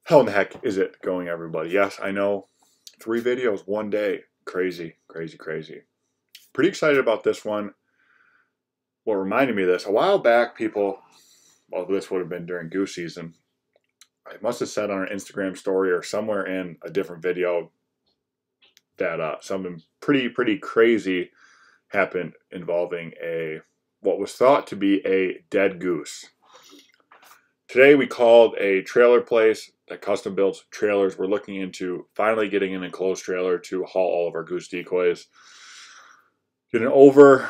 How in the heck is it going, everybody? Yes, I know. 3 videos, one day. Crazy, crazy, crazy. Pretty excited about this one. What reminded me of this, a while back, people, well, this would have been during goose season. I must have said on an Instagram story or somewhere in a different video that something pretty crazy happened involving what was thought to be a dead goose. Today we called a trailer place that custom builds trailers. We're looking into finally getting an enclosed trailer to haul all of our goose decoys. Getting over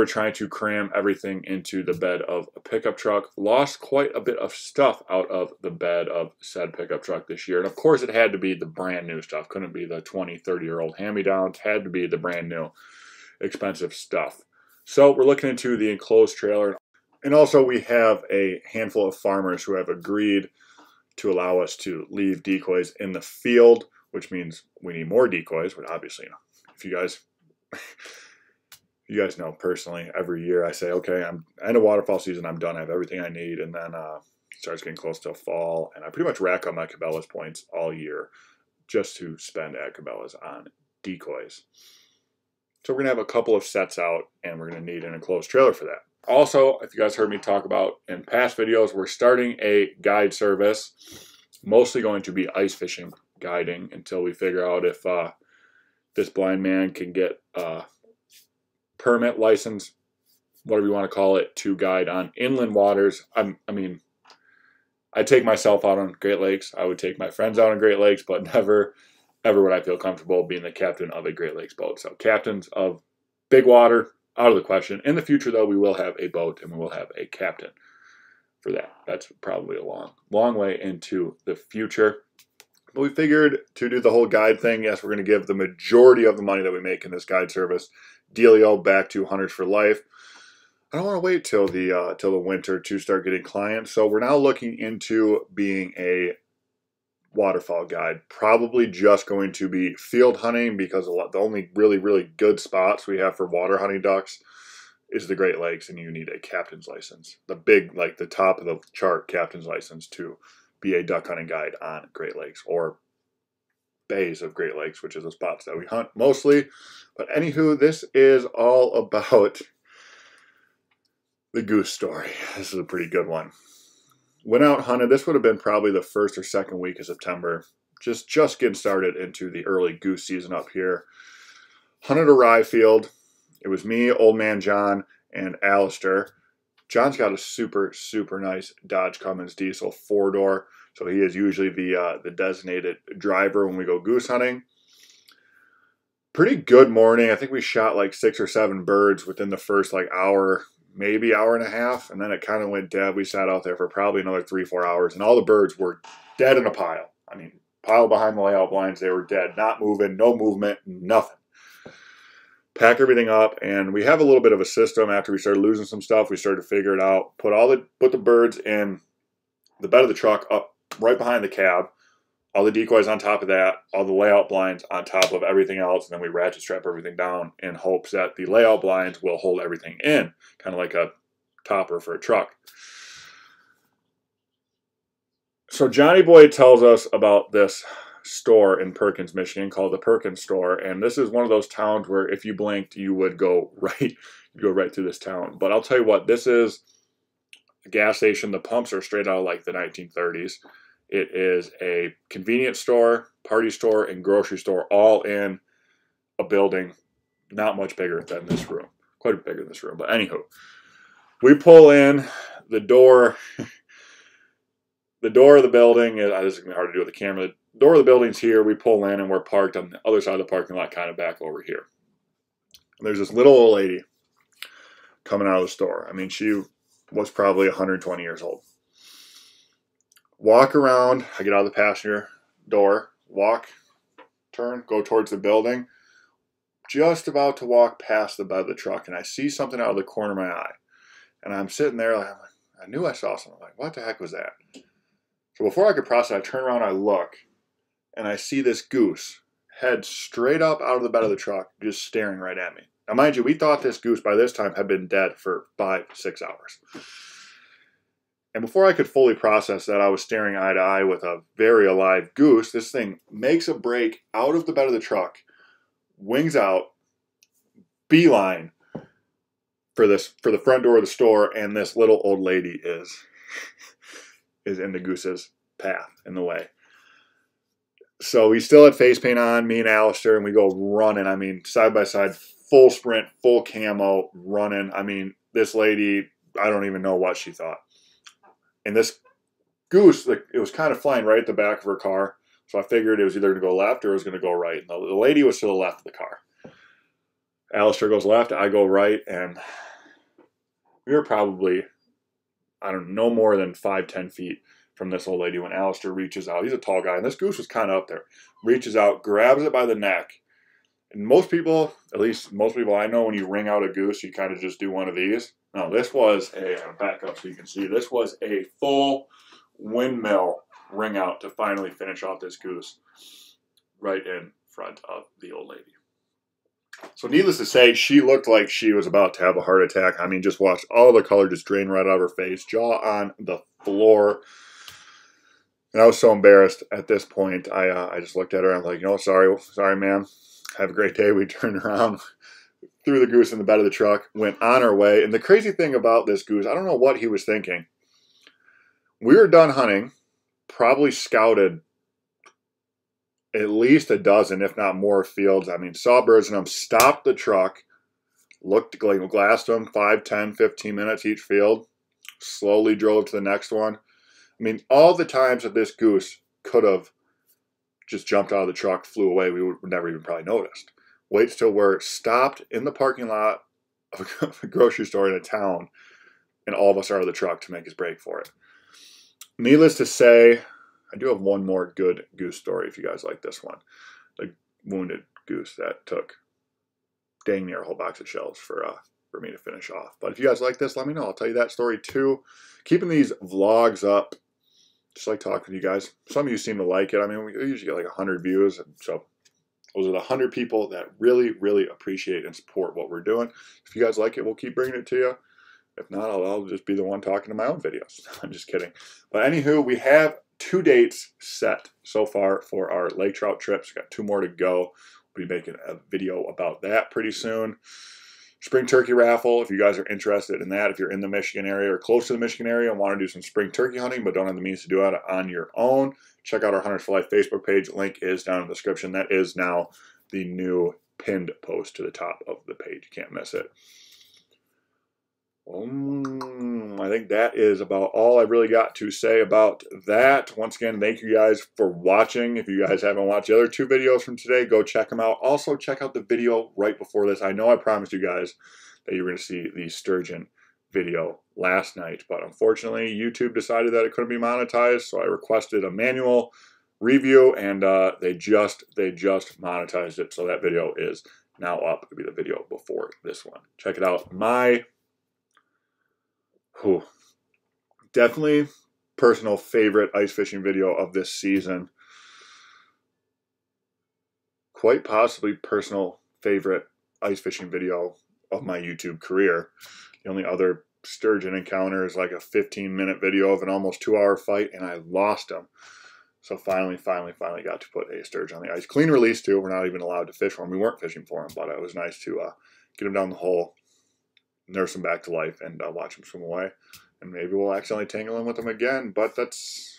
trying to cram everything into the bed of a pickup truck. Lost quite a bit of stuff out of the bed of said pickup truck this year. And of course it had to be the brand new stuff. Couldn't be the 20, 30-year-old hand-me-downs. Had to be the brand new expensive stuff. So we're looking into the enclosed trailer. And also we have a handful of farmers who have agreed to allow us to leave decoys in the field, which means we need more decoys. But obviously, if you guys know personally, every year I say, okay, I'm end of waterfowl season, I'm done, I have everything I need, and then it starts getting close to fall, and I pretty much rack up my Cabela's points all year just to spend at Cabela's on decoys. So we're gonna have a couple of sets out, and we're gonna need an enclosed trailer for that. Also, if you guys heard me talk about in past videos, we're starting a guide service, mostly going to be ice fishing guiding until we figure out if this blind man can get permit, license, whatever you want to call it, to guide on inland waters. I mean, I take myself out on Great Lakes. I would take my friends out on Great Lakes, but never, ever would I feel comfortable being the captain of a Great Lakes boat. So captains of big water, out of the question. In the future, though, we will have a boat and we will have a captain for that. That's probably a long way into the future. But we figured to do the whole guide thing, yes, we're going to give the majority of the money that we make in this guide service, dealio, back to Hunters for Life. I don't want to wait till the winter to start getting clients. So we're now looking into being a waterfowl guide. Probably just going to be field hunting, because the only really good spots we have for water hunting ducks is the Great Lakes, and you need a captain's license. The big, like the top of the chart captain's license to be a duck hunting guide on Great Lakes or bays of Great Lakes, which is the spots that we hunt mostly. But anywho, this is all about the goose story. This is a pretty good one. Went out hunted. This would have been probably the first or second week of September. Just getting started into the early goose season up here. Hunted a rye field. It was me, old man John, and Alistair. John's got a super nice Dodge Cummins diesel 4-door, so he is usually the designated driver when we go goose hunting. Pretty good morning. I think we shot like 6 or 7 birds within the first like hour, maybe hour and a half, and then it kind of went dead. We sat out there for probably another 3-4 hours, and all the birds were dead in a pile. I mean, pile behind the layout blinds, they were dead, not moving, no movement, nothing. Pack everything up, and we have a little bit of a system. After we started losing some stuff, we started to figure it out. Put the birds in the bed of the truck up right behind the cab. All the decoys on top of that, all the layout blinds on top of everything else, and then we ratchet strap everything down in hopes that the layout blinds will hold everything in, kind of like a topper for a truck. So Johnny Boy tells us about this store in Perkins, Michigan called the Perkins store, and this is one of those towns where if you blinked you would go right through this town. But I'll tell you what, this is a gas station. The pumps are straight out of like the 1930s. It is a convenience store, party store, and grocery store all in a building not much bigger than this room, quite a bit bigger than this room. But anywho, we pull in the door. The door of the building, this is going to be hard to do with the camera. The door of the building's here. We pull in, and we're parked on the other side of the parking lot, kind of back over here. And there's this little old lady coming out of the store. I mean, she was probably 120 years old. Walk around. I get out of the passenger door, walk, turn, go towards the building. Just about to walk past the bed of the truck, and I see something out of the corner of my eye. And I'm sitting there, like, I knew I saw something. I'm like, what the heck was that? So before I could process it, I turn around, I look, and I see this goose head straight up out of the bed of the truck, just staring right at me. Now, mind you, we thought this goose by this time had been dead for 5-6 hours. And before I could fully process that, I was staring eye to eye with a very alive goose. This thing makes a break out of the bed of the truck, wings out, beeline for the front door of the store, and this little old lady is in the goose's path, in the way. So we still had face paint on, me and Alistair, and we go running. I mean, side by side, full sprint, full camo, running. I mean, this lady, I don't even know what she thought. And this goose, like, it was kind of flying right at the back of her car. So I figured it was either going to go left or it was going to go right. And the lady was to the left of the car. Alistair goes left, I go right, and we were probably, I don't know, no more than 5-10 feet from this old lady when Alistair reaches out. He's a tall guy, and this goose was kind of up there. Reaches out, grabs it by the neck. And most people, at least most people I know, when you ring out a goose, you kind of just do one of these. No, this was I'll back up so you can see, this was a full windmill ring out to finally finish off this goose right in front of the old lady. So needless to say, she looked like she was about to have a heart attack. I mean, just watched all the color just drain right out of her face, jaw on the floor. And I was so embarrassed at this point. I just looked at her and I'm like, sorry, ma'am. Have a great day. We turned around, threw the goose in the bed of the truck, went on our way. And the crazy thing about this goose, I don't know what he was thinking. We were done hunting, probably scouted at least a dozen, if not more, fields. I mean, saw birds in them, stopped the truck, looked, like, glassed them 5, 10, 15 minutes each field, slowly drove to the next one. I mean, all the times that this goose could have just jumped out of the truck, flew away, we would never even probably noticed. Waits till we're stopped in the parking lot of a grocery store in a town, and all of us are out of the truck to make his break for it. Needless to say, I do have one more good goose story if you guys like this one. The wounded goose that took dang near a whole box of shells for me to finish off. But if you guys like this, let me know. I'll tell you that story too. Keeping these vlogs up, just like talking to you guys. Some of you seem to like it. I mean, we usually get like 100 views. And so those are the 100 people that really, really appreciate and support what we're doing. If you guys like it, we'll keep bringing it to you. If not, I'll just be the one talking to my own videos. I'm just kidding. But anywho, we have 2 dates set so far for our lake trout trips. We've got 2 more to go. We'll be making a video about that pretty soon. Spring turkey raffle, if you guys are interested in that, if you're in the Michigan area or close to the Michigan area and want to do some spring turkey hunting but don't have the means to do it on your own, check out our Hunters for Life Facebook page. Link is down in the description. That is now the new pinned post to the top of the page. You can't miss it. I think that is about all I've really got to say about that. Once again, thank you guys for watching. If you guys haven't watched the other 2 videos from today, go check them out. Also, check out the video right before this. I know I promised you guys that you were going to see the sturgeon video last night, but unfortunately, YouTube decided that it couldn't be monetized, so I requested a manual review, and they just monetized it, so that video is now up. It'll be the video before this one. Check it out. Definitely personal favorite ice fishing video of this season. Quite possibly personal favorite ice fishing video of my YouTube career. The only other sturgeon encounter is like a 15-minute video of an almost 2-hour fight, and I lost him. So finally got to put a sturgeon on the ice. Clean release too. We're not even allowed to fish for him. We weren't fishing for him, but it was nice to get him down the hole, nurse him back to life, and watch him swim away. And maybe we'll accidentally tangle in with him again, but that's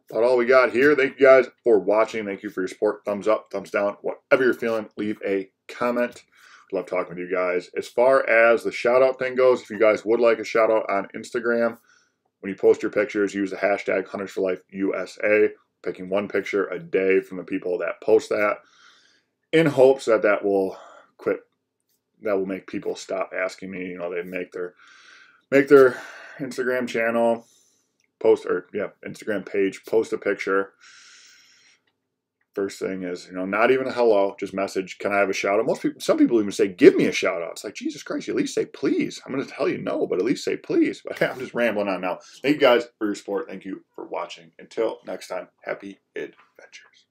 about all we got here. Thank you guys for watching. Thank you for your support. Thumbs up, thumbs down, whatever you're feeling, leave a comment. Love talking with you guys. As far as the shout out thing goes, if you guys would like a shout out on Instagram, when you post your pictures, use the hashtag HuntersForLifeUSA, picking 1 picture a day from the people that post that, in hopes that that will make people stop asking me. You know, they make their Instagram channel, Instagram page, post a picture. First thing is, not even a hello, just message, can I have a shout out? Some people even say, give me a shout out. It's like, Jesus Christ, you at least say please. I'm going to tell you no, but at least say please. But I'm just rambling on now. Thank you guys for your support. Thank you for watching. Until next time, happy adventures.